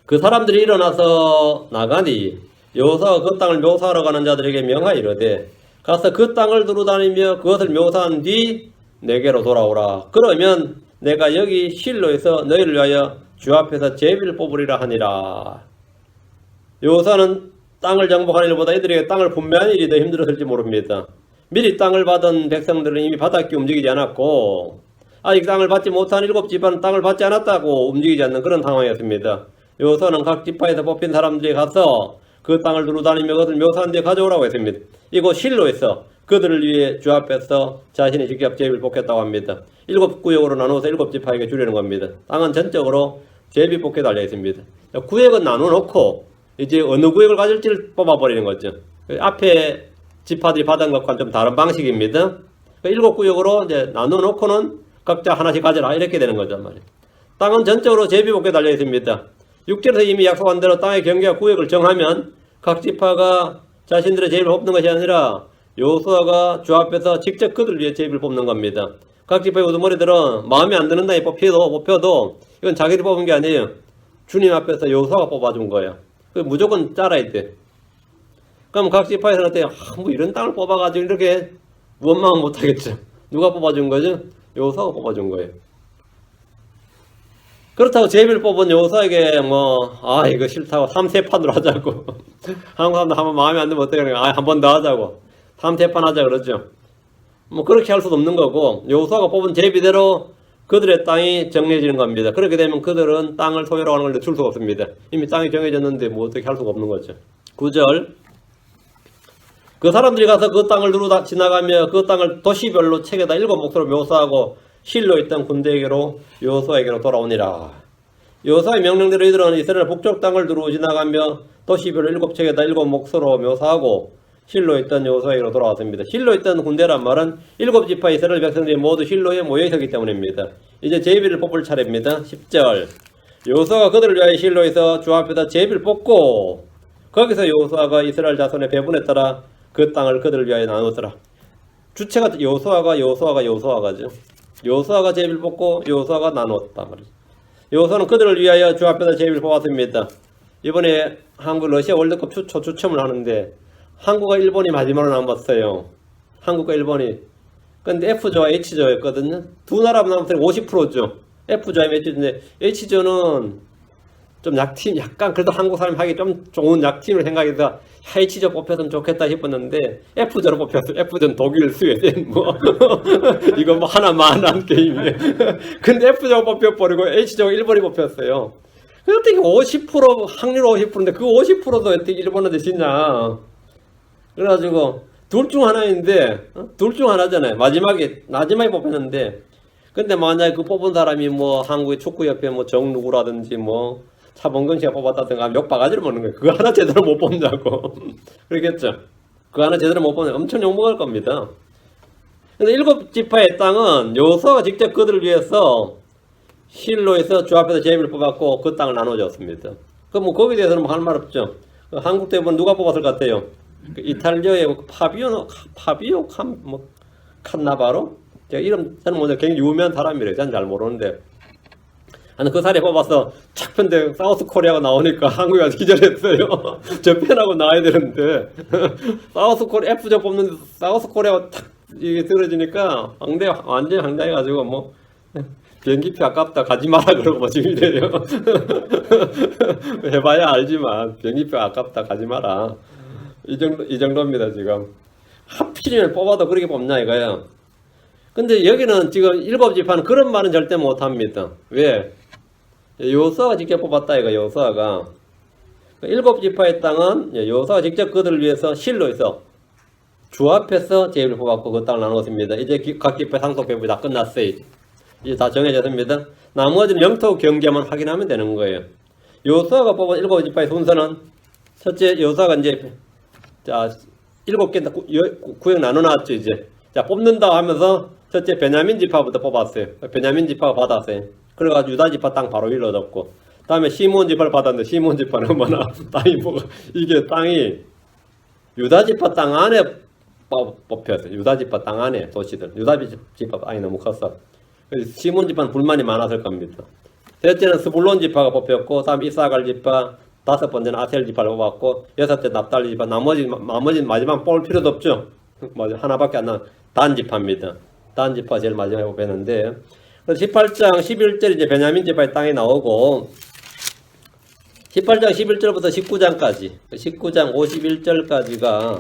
그 사람들이 일어나서 나가니 여호수아가 그 땅을 묘사하러 가는 자들에게 명하여 이르되 가서 그 땅을 두루다니며 그것을 묘사한 뒤 내게로 돌아오라. 그러면 내가 여기 실로에서 너희를 위하여 주 앞에서 제비를 뽑으리라 하니라. 여호수아는 땅을 정복하는 일보다 이들에게 땅을 분배하는 일이 더 힘들었을지 모릅니다. 미리 땅을 받은 백성들은 이미 바닥이 움직이지 않았고 아직 땅을 받지 못한 7지파는 땅을 받지 않았다고 움직이지 않는 그런 상황이었습니다. 여호수아는 각 지파에서 뽑힌 사람들이 가서 그 땅을 두루다니며 그것을 묘사한 데 가져오라고 했습니다. 이곳 실로에서 그들을 위해 주 앞에서 자신이 직접 제비를 뽑겠다고 합니다. 7구역으로 나누어서 7지파에게 주려는 겁니다. 땅은 전적으로 제비 뽑게 달려 있습니다. 구역은 나눠 놓고 이제 어느 구역을 가질지를 뽑아버리는 거죠. 앞에 지파들이 받은 것과는 좀 다른 방식입니다. 7구역으로 이제 나눠 놓고는 각자 하나씩 가져라 이렇게 되는 거죠 말이에요. 땅은 전적으로 제비 뽑게 달려 있습니다. 6절에서 이미 약속한 대로 땅의 경계와 구역을 정하면 각 지파가 자신들의 제비를 뽑는 것이 아니라 여호수아가 주 앞에서 직접 그들을 위해 제비를 뽑는 겁니다. 각 지파의 우두머리들은 마음에 안 드는 땅에 뽑혀도 이건 자기들이 뽑은 게 아니에요. 주님 앞에서 여호수아가 뽑아준 거예요. 무조건 따라야 돼. 그럼 각 지파에서는 어때요? 뭐 이런 땅을 뽑아가지고 이렇게 원망은 못하겠죠. 누가 뽑아준 거죠? 여호수아가 뽑아준 거예요. 그렇다고 제비를 뽑은 여호수아에게 이거 싫다고 3세판으로 하자고 한국 사람들 한번 마음에 안 들면 어떻게 하냐, 한 번 더 하자고 3세판 하자 그러죠. 그렇게 할 수도 없는 거고 여호수아가 뽑은 제비대로 그들의 땅이 정해지는 겁니다. 그렇게 되면 그들은 땅을 소유라고 하는 걸 줄 수가 없습니다. 이미 땅이 정해졌는데 뭐 어떻게 할 수가 없는 거죠. 9절 그 사람들이 가서 그 땅을 두루 지나가며 그 땅을 도시별로 책에다 7몫으로 묘사하고 실로 있던 군대에게로 여호수아에게로 돌아오니라. 여호수아의 명령대로 이들은 이스라엘 북쪽 땅을 두루 지나가며 도시별로 7책에다 7몫으로 묘사하고 실로 있던 여호수아에게로 돌아왔습니다. 실로 있던 군대란 말은 7지파 이스라엘 백성들이 모두 실로에 모여 있었기 때문입니다. 이제 제비를 뽑을 차례입니다. 10절 여호수아가 그들을 위하여 실로에서 주 앞에다 제비를 뽑고 거기서 여호수아가 이스라엘 자손의 배분에 따라 그 땅을 그들을 위하여 나누더라. 주체가 여호수아가죠. 여호수아가 제비를 뽑고 여호수아가 나누었다 말이죠. 여호수아는 그들을 위하여 주 앞에다 제비를 뽑았습니다. 이번에 한국 러시아 월드컵 추첨을 하는데 한국과 일본이 마지막으로 남았어요. 한국과 일본이. 근데 F조와 H조였거든요. 두 나라 남았으니 50%죠. F조와 H조인데 H조는 좀 약팀, 약간 그래도 한국 사람이 하기 좀 좋은 약팀을 생각해서 H조 뽑혔으면 좋겠다 싶었는데 F조로 뽑혔어요. F조는 독일, 스웨덴 이거 하나만 한 게임이에요. 근데 F조가 뽑혀버리고 H조가 일본이 뽑혔어요. 어떻게 50% 확률 50%인데 그 50%도 어떻게 일본한테 지냐. 그래가지고 둘 중 하나인데 둘 중 하나잖아요. 마지막에 뽑혔는데 근데 만약에 그 뽑은 사람이 한국의 축구협회 정 누구라든지 차범근 씨가 뽑았다든가 욕바가지를 먹는 거예요. 그거 하나 제대로 못 뽑냐고. 그러겠죠. 그거 하나 제대로 못 뽑으면 엄청 욕먹을 겁니다. 근데 7지파의 땅은 여호수아가 직접 그들을 위해서 실로에서 주 앞에서 제비를 뽑았고 그 땅을 나눠줬습니다. 거기에 대해서는 할 말 없죠. 한국 대부분 누가 뽑았을 것 같아요? 이탈리아의 파비오 칸나바로? 제가 이름 저는 굉장히 유명한 사람이래요. 저는 잘 모르는데. 그 사례 뽑아서 착 편데 사우스 코리아가 나오니까 한국에 가서 기절했어요. 저 팬하고 나와야 되는데 사우스 코리아 F조 뽑는데 사우스 코리아가 탁 이게 들어지니까 완전히 황당해가지고 비행기표 아깝다 가지 마라 그러고 지금 이래요. 해봐야 알지만 비행기표 아깝다 가지 마라 이 정도입니다 지금. 하필이면 뽑아도 그렇게 뽑냐 이거야. 근데 여기는 지금 7지파는 그런 말은 절대 못합니다. 왜? 여호수아가 직접 뽑았다 이거. 여호수아가 7지파의 땅은 여호수아가 직접 그들을 위해서 실로에서 주 앞에서 제비를 뽑았고 그 땅을 나누었습니다. 이제 각 지파 상속 배분이 다 끝났어요. 이제 다 정해졌습니다. 나머지는 영토 경계만 확인하면 되는 거예요. 여호수아가 뽑은 7지파의 순서는 첫째 여호수아가 이제 7개 구역 나눠놨죠 이제. 뽑는다 하면서 첫째 베냐민 지파부터 뽑았어요. 베냐민 지파가 받았어요. 그래가지고 유다 지파 땅 바로 위로 얻었고 다음에 시몬 지파를 받았는데 시몬 지파는 얼마나 이게 땅이 유다 지파 땅 안에 뽑혔어요. 유다 지파 땅 안에 도시들. 유다 지파 땅이 너무 컸어. 그래서 시몬 지파는 불만이 많았을 겁니다. 셋째는 스불론 지파가 뽑혔고 다음 이사갈 지파, 5번째는 아셀 지파를 뽑았고 6째 납달리 지파. 나머지 마지막 뽑을 필요도 없죠. 하나밖에 안 나. 단 지파입니다. 단 지파 제일 마지막에 뽑혔는데 18장 11절 이제 베냐민 지파의 땅이 나오고 18장 11절부터 19장까지 19장 51절까지가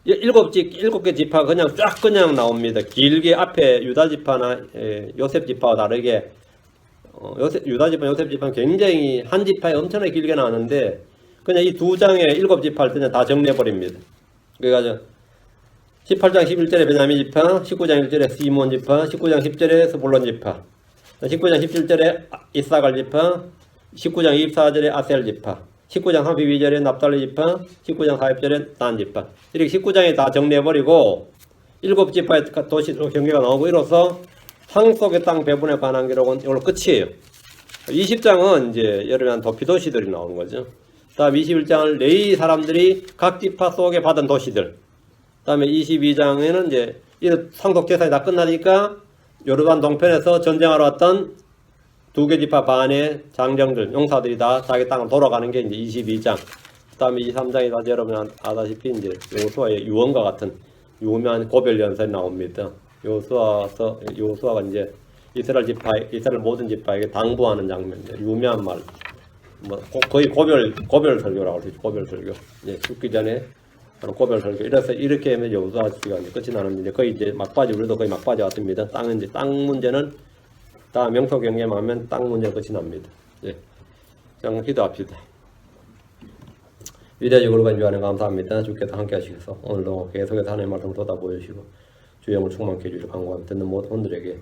7개 지파가 그냥 나옵니다. 길게 앞에 유다 지파나 요셉 지파와 다르게 유다 지파, 요셉 지파는 굉장히 한 지파에 엄청나게 길게 나왔는데 그냥 이 두 장에 7지파 할 때는 다 정리해버립니다. 그래가지고 18장 11절에 베냐민 지파, 19장 1절에 시몬 지파, 19장 10절에 스불론 지파, 19장 17절에 이사갈 지파, 19장 24절에 아셀 지파, 19장 32절에 납달리 지파, 19장 40절에 단 지파. 이렇게 19장에 다 정리해버리고 7지파의 도시로 경계가 나오고 이로써 상속의 땅 배분에 관한 기록은 이걸로 끝이에요. 20장은 이제 여러 가지 도피도시들이 나오는 거죠. 다음 21장은 레위 사람들이 각 지파 속에 받은 도시들. 다음에 22장에는 이제 이런 상속 재산이 다 끝나니까 요르단 동편에서 전쟁하러 왔던 2개 지파 반의 장정들, 용사들이 다 자기 땅으로 돌아가는 게 이제 22장. 다음에 23장이 다 여러분 아다시피 이제 요수아의 유언과 같은 유명한 고별 연설이 나옵니다. 요수아가 이제 이스라엘 모든 지파에게 당부하는 장면이죠. 유명한 말. 뭐 거의 고별 설교라고 그러죠. 고별 설교. 예, 죽기 전에 하는 고별 설교. 이렇게 하면 요수아가 이제 끝이 나는데 거의 이제 막바지 우리도 거의 막바지 같습니다. 땅 문제는 다 명토 경계하면 땅 문제 끝이 납니다. 예. 자, 기도합시다. 위대하고 거룩한 주 하나님 감사합니다. 주께서 함께 하시셔서 오늘도 계속해서 하나님의 말씀 쏟아 보여주시고 주의 영을 충만케 해주시고 간구하며 듣는 모든 분들에게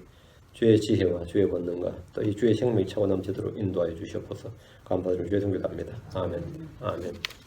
주의 지혜와 주의 권능과 또 이 주의 생명이 차고 넘치도록 인도하여 주시옵소서. 감사드리며 주의 성기도합니다. 아멘. 아멘.